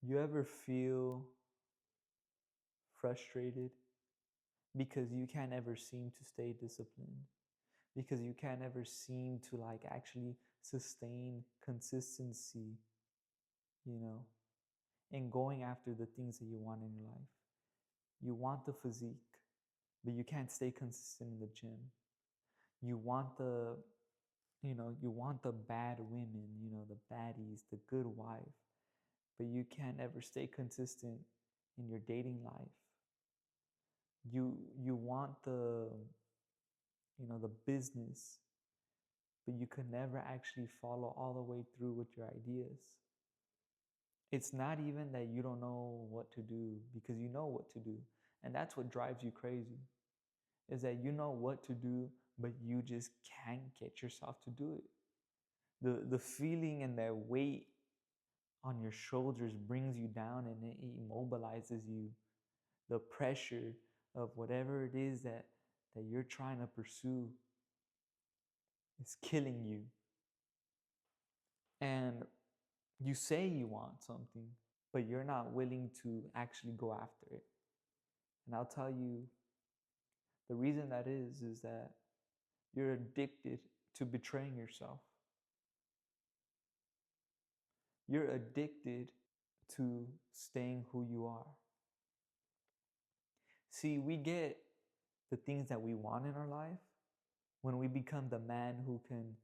You ever feel frustrated because you can't ever seem to stay disciplined? Because you can't ever seem to like actually sustain consistency, you know, in going after the things that you want in your life. You want the physique, but you can't stay consistent in the gym. You want you want the bad women, the baddies, the good wife, but you can't ever stay consistent in your dating life. You want the business, but you could never actually follow all the way through with your ideas. It's not even that you don't know what to do, because you know what to do. And that's what drives you crazy, is that you know what to do, but you just can't get yourself to do it. The feeling and that weight on your shoulders brings you down and it immobilizes you. The pressure of whatever it is that you're trying to pursue is killing you. And you say you want something, but you're not willing to actually go after it. And I'll tell you, the reason that is that you're addicted to betraying yourself. You're addicted to staying who you are. See, we get the things that we want in our life when we become the man who can,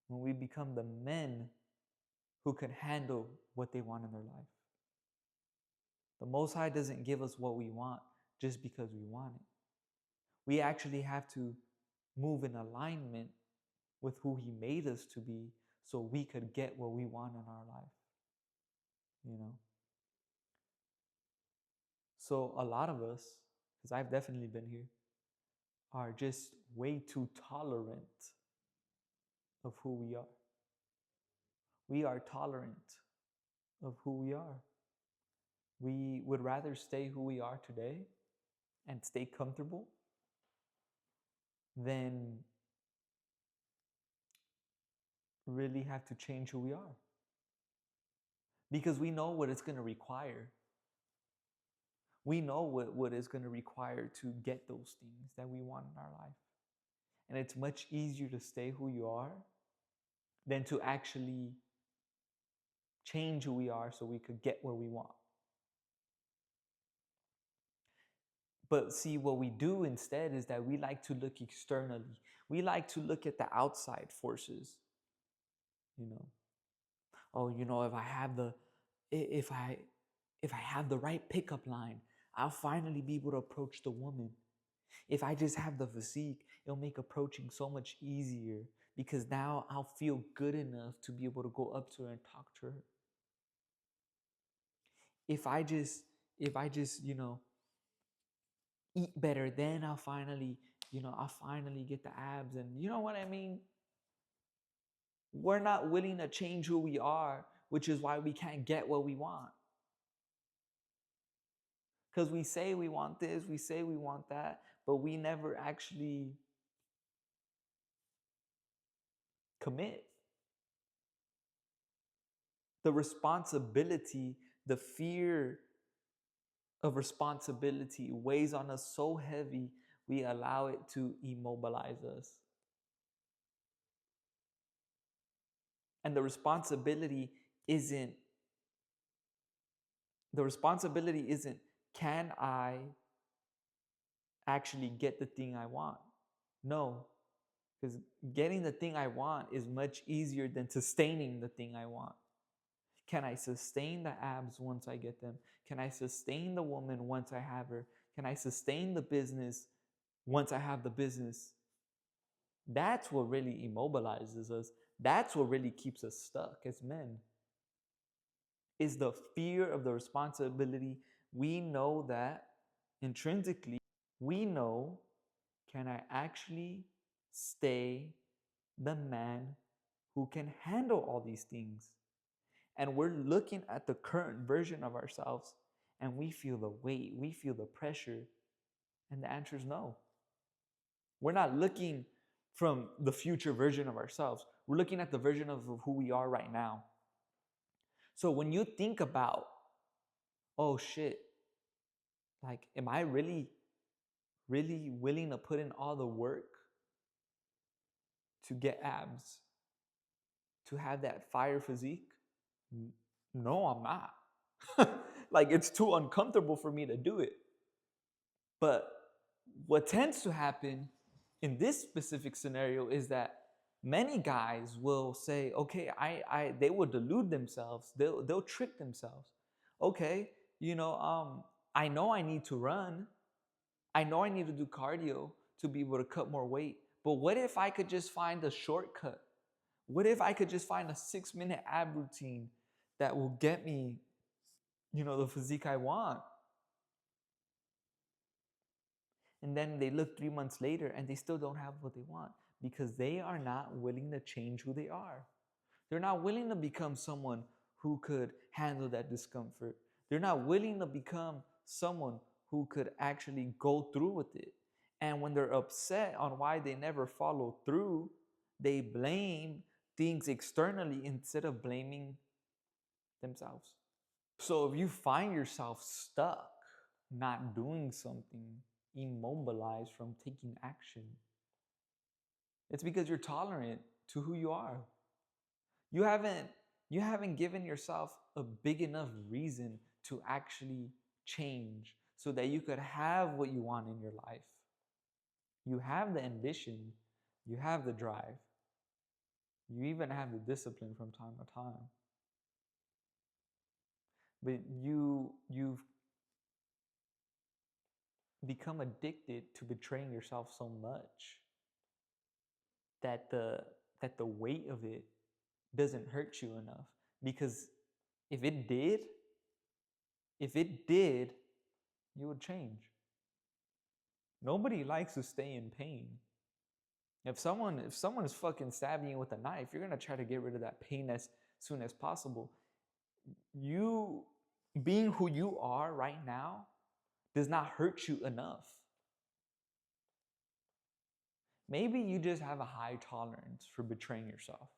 when we become the men who can handle what they want in their life. The Most High doesn't give us what we want just because we want it. We actually have to move in alignment with who He made us to be so we could get what we want in our life. You know? So a lot of us, because I've definitely been here, are just way too tolerant of who we are. We are tolerant of who we are. We would rather stay who we are today and stay comfortable than really have to change who we are. Because we know what it's going to require. We know what it's going to require to get those things that we want in our life. And it's much easier to stay who you are than to actually change who we are so we could get where we want. But see, what we do instead is that we like to look externally. We like to look at the outside forces. Oh, if I have the right pickup line, I'll finally be able to approach the woman. If I just have the physique, it'll make approaching so much easier, because now I'll feel good enough to be able to go up to her and talk to her. If I just eat better, then I'll finally get the abs. And you know what I mean? We're not willing to change who we are, which is why we can't get what we want. Because we say we want this, we say we want that, but we never actually commit. The responsibility, the fear of responsibility weighs on us so heavy, we allow it to immobilize us. And the responsibility isn't, can I actually get the thing I want? No, because getting the thing I want is much easier than sustaining the thing I want. Can I sustain the abs once I get them? Can I sustain the woman once I have her? Can I sustain the business once I have the business? That's what really immobilizes us. That's what really keeps us stuck as men. Is the fear of the responsibility. We know that intrinsically, we know, can I actually stay the man who can handle all these things? And we're looking at the current version of ourselves and we feel the weight, we feel the pressure. And the answer is no. We're not looking from the future version of ourselves. We're looking at the version of who we are right now. So when you think about oh shit, like, am I really, really willing to put in all the work to get abs, to have that fire physique? No, I'm not. Like, it's too uncomfortable for me to do it. But what tends to happen in this specific scenario is that many guys will say, okay, they will delude themselves. They'll trick themselves. Okay, I know I need to run. I know I need to do cardio to be able to cut more weight. But what if I could just find a shortcut? What if I could just find a 6-minute ab routine that will get me, the physique I want? And then they look 3 months later and they still don't have what they want because they are not willing to change who they are. They're not willing to become someone who could handle that discomfort. They're not willing to become someone who could actually go through with it. And when they're upset on why they never follow through, they blame things externally instead of blaming themselves. So if you find yourself stuck, not doing something, immobilized from taking action, it's because you're tolerant to who you are. You haven't given yourself a big enough reason to actually change so that you could have what you want in your life. You have the ambition, you have the drive, you even have the discipline from time to time. But you've become addicted to betraying yourself so much that the weight of it doesn't hurt you enough. Because if it did, if it did, you would change. Nobody likes to stay in pain. If someone is fucking stabbing you with a knife, you're gonna try to get rid of that pain as soon as possible. You being who you are right now does not hurt you enough. Maybe you just have a high tolerance for betraying yourself.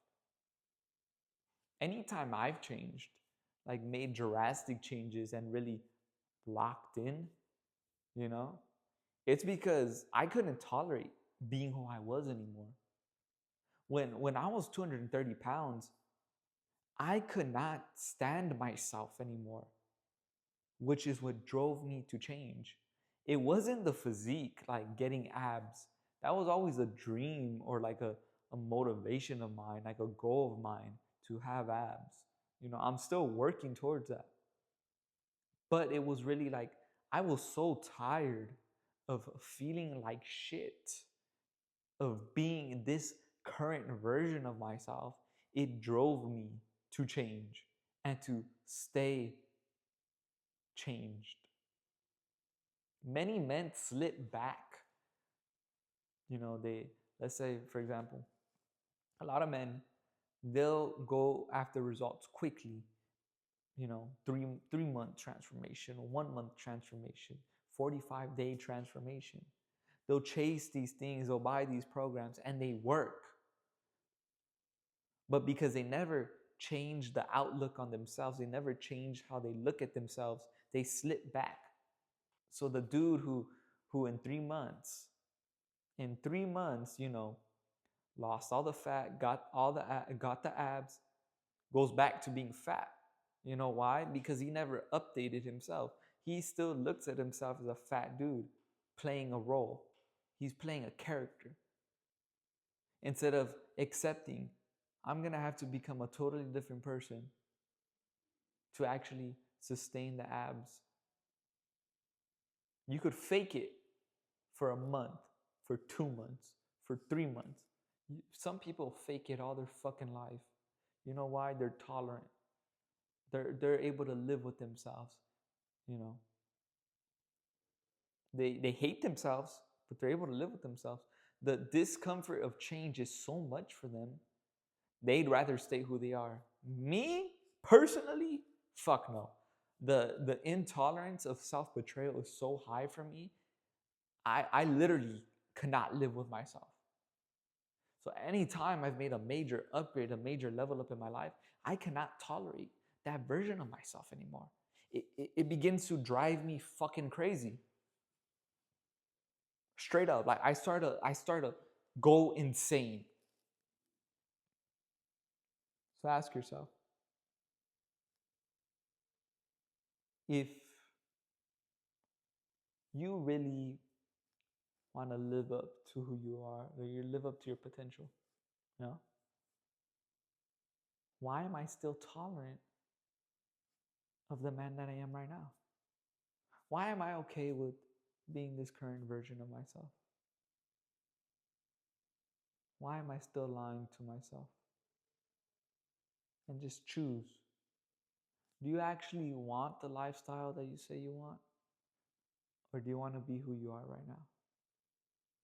Anytime I've changed, like made drastic changes and really locked in, you know, it's because I couldn't tolerate being who I was anymore. When I was 230 pounds, I could not stand myself anymore, which is what drove me to change. It wasn't the physique, like getting abs. That was always a dream or like a motivation of mine, like a goal of mine to have abs. I'm still working towards that. But it was really like, I was so tired of feeling like shit, of being this current version of myself. It drove me to change and to stay changed. Many men slip back. Let's say, for example, a lot of men, they'll go after results quickly. 3 month transformation, 1 month transformation, 45-day transformation. They'll chase these things, they'll buy these programs, and they work. But because they never change the outlook on themselves, they never change how they look at themselves, they slip back. So the dude who in 3 months, lost all the fat, got the abs, goes back to being fat. You know why? Because he never updated himself. He still looks at himself as a fat dude playing a role. He's playing a character. Instead of accepting, I'm going to have to become a totally different person to actually sustain the abs. You could fake it for a month, for 2 months, for 3 months. Some people fake it all their fucking life. You know why? They're tolerant. They're able to live with themselves. They hate themselves, but they're able to live with themselves. The discomfort of change is so much for them. They'd rather stay who they are. Me, personally, fuck no. The intolerance of self-betrayal is so high for me. I literally cannot live with myself. So anytime I've made a major upgrade, a major level up in my life, I cannot tolerate that version of myself anymore. it begins to drive me fucking crazy. Straight up, like I start to go insane. So ask yourself, if you really want to live up to who you are, or you live up to your potential, you know, why am I still tolerant of the man that I am right now? Why am I okay with being this current version of myself? Why am I still lying to myself? And just choose. Do you actually want the lifestyle that you say you want? Or do you want to be who you are right now?